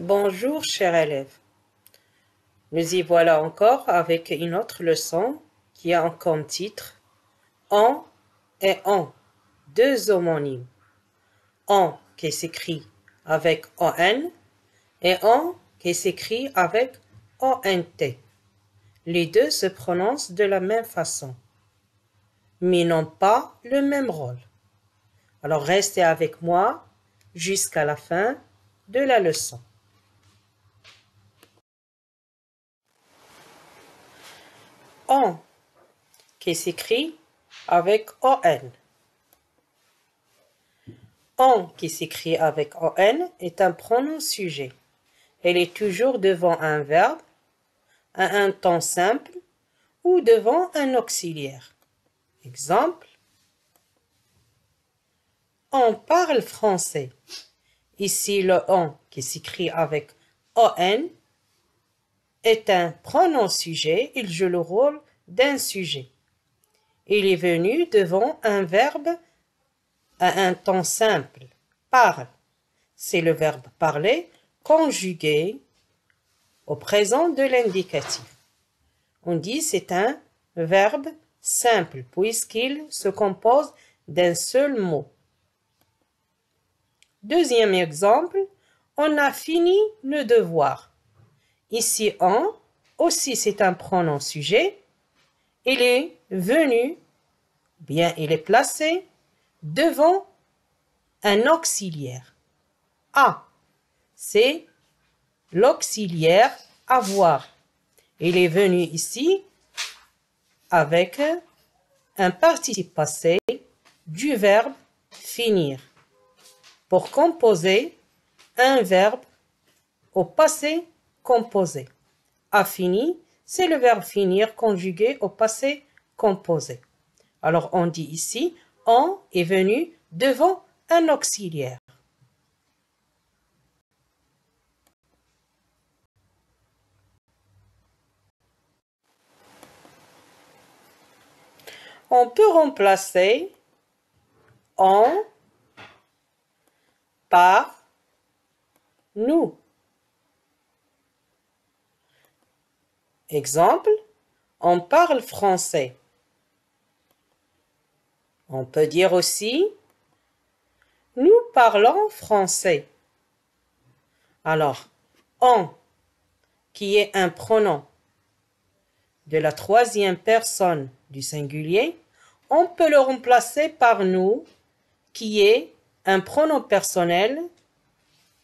Bonjour, chers élèves. Nous y voilà encore avec une autre leçon qui a comme titre « En » et « on », deux homonymes. « On » qui s'écrit avec « on » et « on » qui s'écrit avec « ont ». Les deux se prononcent de la même façon, mais n'ont pas le même rôle. Alors restez avec moi jusqu'à la fin de la leçon. On qui s'écrit avec ON. On qui s'écrit avec ON est un pronom sujet. Elle est toujours devant un verbe, un temps simple ou devant un auxiliaire. Exemple, on parle français. Ici, le on qui s'écrit avec ON est un pronom sujet. Il joue le rôle d'un sujet. Il est venu devant un verbe à un temps simple. Parle. C'est le verbe parler conjugué au présent de l'indicatif. On dit c'est un verbe simple puisqu'il se compose d'un seul mot. Deuxième exemple, on a fini le devoir. Ici, on, aussi c'est un pronom sujet. Il est venu, bien il est placé devant un auxiliaire. A, c'est l'auxiliaire avoir. Il est venu ici avec un participe passé du verbe finir pour composer un verbe au passé composé. A fini, c'est le verbe finir conjugué au passé composé. Alors on dit ici, on est venu devant un auxiliaire. On peut remplacer on par nous. Exemple, on parle français. On peut dire aussi, nous parlons français. Alors, on, qui est un pronom de la troisième personne du singulier, on peut le remplacer par nous, qui est un pronom personnel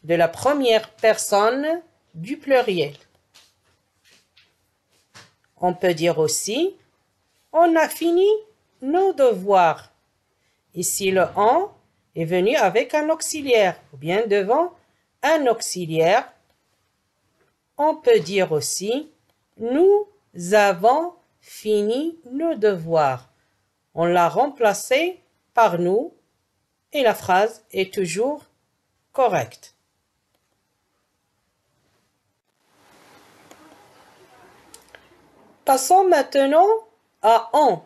de la première personne du pluriel. On peut dire aussi, on a fini nos devoirs. Ici, le on est venu avec un auxiliaire, ou bien devant un auxiliaire. On peut dire aussi, nous avons fini nos devoirs. On l'a remplacé par nous et la phrase est toujours correcte. Passons maintenant à on,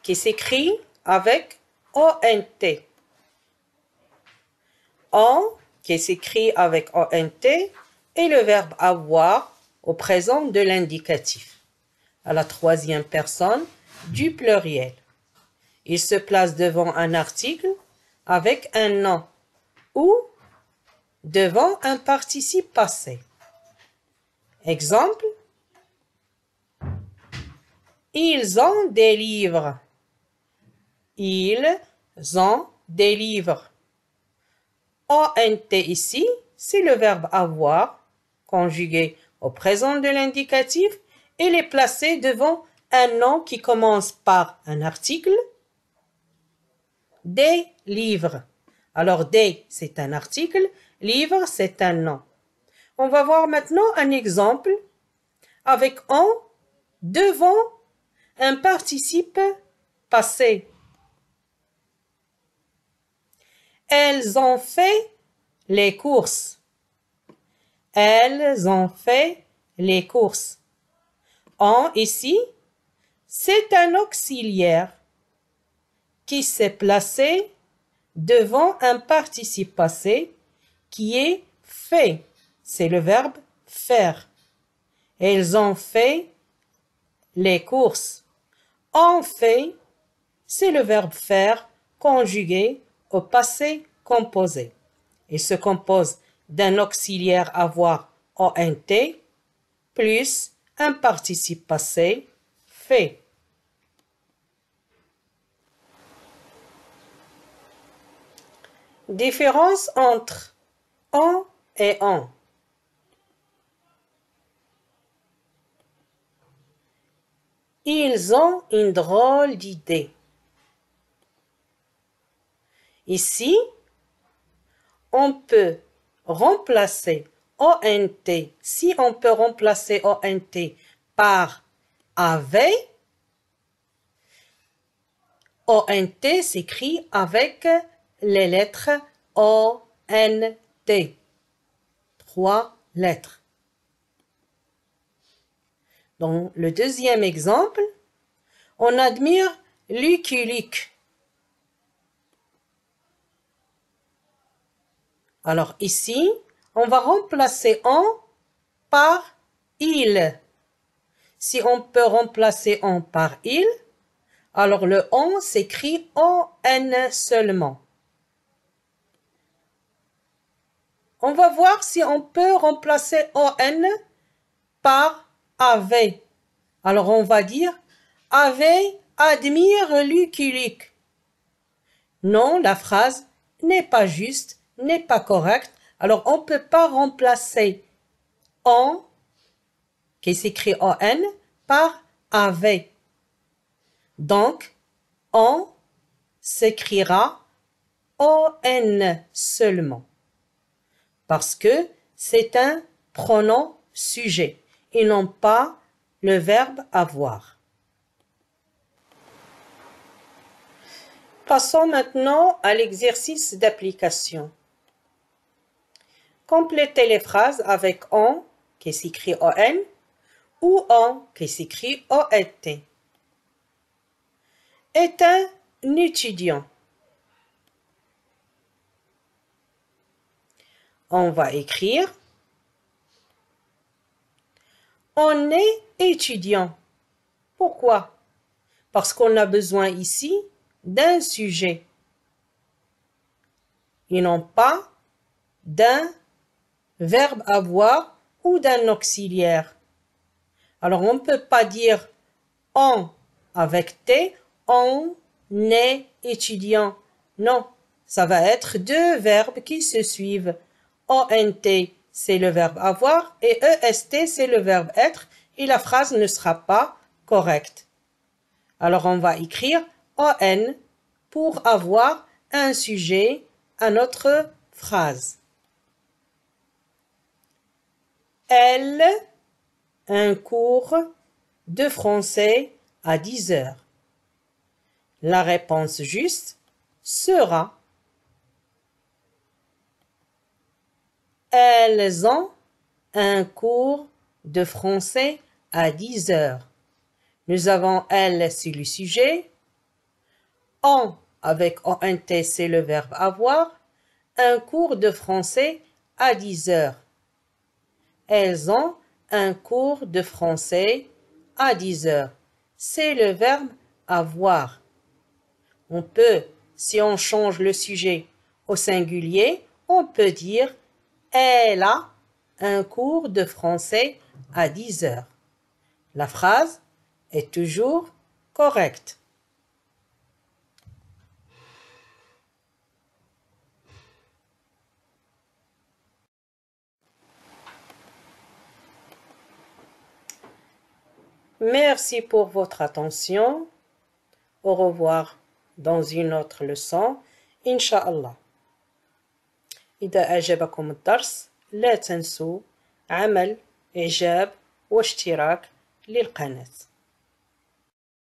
qui s'écrit avec ONT. On, qui s'écrit avec ONT, est le verbe avoir au présent de l'indicatif, à la troisième personne du pluriel. Il se place devant un article avec un nom ou devant un participe passé. Exemple, ils ont des livres. Ils ont des livres. ONT ici, c'est le verbe avoir, conjugué au présent de l'indicatif. Il est placé devant un nom qui commence par un article. Des livres. Alors, des, c'est un article. Livre, c'est un nom. On va voir maintenant un exemple avec on devant un participe passé. Elles ont fait les courses. Elles ont fait les courses. On, ici, c'est un auxiliaire qui s'est placé devant un participe passé qui est fait. c'est le verbe faire. Ils ont fait les courses. On fait, c'est le verbe faire conjugué au passé composé. Il se compose d'un auxiliaire avoir ONT plus un participe passé fait. Différence entre on et on. Ils ont une drôle d'idée. Ici, on peut remplacer ONT. Si on peut remplacer ONT par avait, ONT s'écrit avec les lettres ONT. 3 lettres. Dans le deuxième exemple, on admire Lucky Luke. Alors ici, on va remplacer on par il. Si on peut remplacer on par il, alors le on s'écrit on seulement. On va voir si on peut remplacer on par avait. Alors on va dire avait admire Lucky Luke. Non, la phrase n'est pas juste, n'est pas correcte. Alors on ne peut pas remplacer on, qui s'écrit on, par avait. Donc, on s'écrira on seulement. Parce que c'est un pronom sujet et non pas le verbe avoir. Passons maintenant à l'exercice d'application. Complétez les phrases avec on qui s'écrit on ou on qui s'écrit ont. Est un étudiant. On va écrire on est étudiant. Pourquoi? Parce qu'on a besoin ici d'un sujet et non pas d'un verbe avoir ou d'un auxiliaire. Alors on ne peut pas dire on avec T, on est étudiant. Non, ça va être deux verbes qui se suivent. ONT, c'est le verbe avoir et EST, c'est le verbe être et la phrase ne sera pas correcte. Alors on va écrire ON pour avoir un sujet à notre phrase. Elle, un cours de français à 10 heures. La réponse juste sera elles ont un cours de français à 10 heures. Nous avons elle, c'est le sujet. On, avec ONT, c'est le verbe avoir. Un cours de français à 10 heures. Elles ont un cours de français à 10 heures. C'est le verbe avoir. On peut, si on change le sujet au singulier, on peut dire elle a un cours de français à 10 heures. La phrase est toujours correcte. Merci pour votre attention. Au revoir dans une autre leçon. Inch'Allah. إذا أعجبكم الدرس لا تنسوا عمل إعجاب واشتراك للقناة.